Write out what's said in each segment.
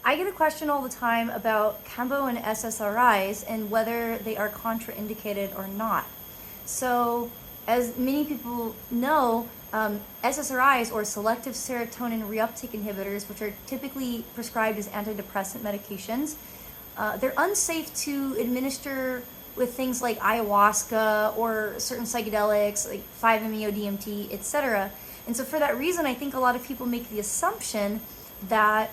I get a question all the time about Kambo and SSRIs and whether they are contraindicated or not. So, as many people know, SSRIs, or selective serotonin reuptake inhibitors, which are typically prescribed as antidepressant medications, they're unsafe to administer with things like ayahuasca or certain psychedelics like 5-MeO-DMT, etc. And so for that reason, I think a lot of people make the assumption that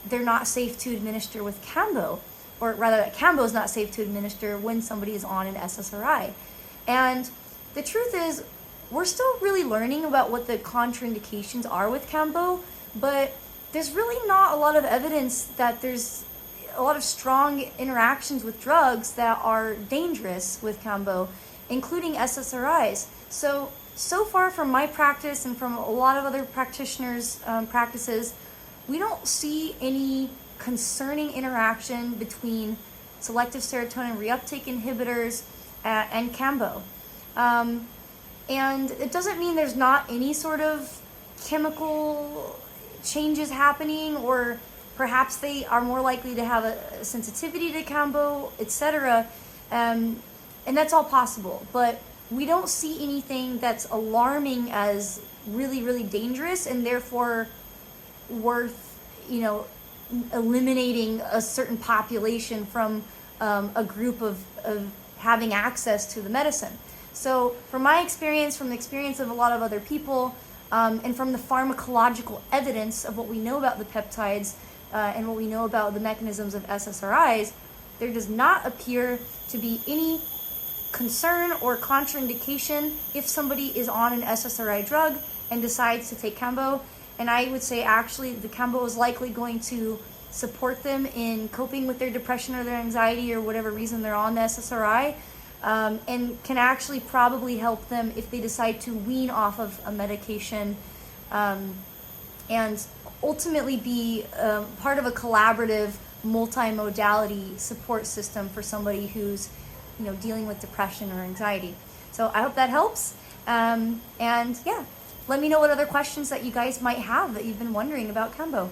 they're not safe to administer with Kambo, or rather that Kambo is not safe to administer when somebody is on an SSRI. And the truth is, we're still really learning about what the contraindications are with Kambo, but there's really not a lot of evidence that there's a lot of strong interactions with drugs that are dangerous with Kambo, including SSRIs. So far from my practice and from a lot of other practitioners' practices, we don't see any concerning interaction between selective serotonin reuptake inhibitors and Kambo. And it doesn't mean there's not any sort of chemical changes happening, or perhaps they are more likely to have a sensitivity to Kambo, etc. And that's all possible. But we don't see anything that's alarming as really, really dangerous and therefore worth, eliminating a certain population from a group of having access to the medicine. So from my experience, from the experience of a lot of other people, and from the pharmacological evidence of what we know about the peptides and what we know about the mechanisms of SSRIs, there does not appear to be any concern or contraindication if somebody is on an SSRI drug and decides to take Kambo. And I would say actually the Kambo is likely going to support them in coping with their depression or their anxiety or whatever reason they're on the SSRI, and can actually probably help them if they decide to wean off of a medication, and ultimately be part of a collaborative multi-modality support system for somebody who's dealing with depression or anxiety. So I hope that helps, and yeah, let me know what other questions that you guys might have that you've been wondering about Kambo.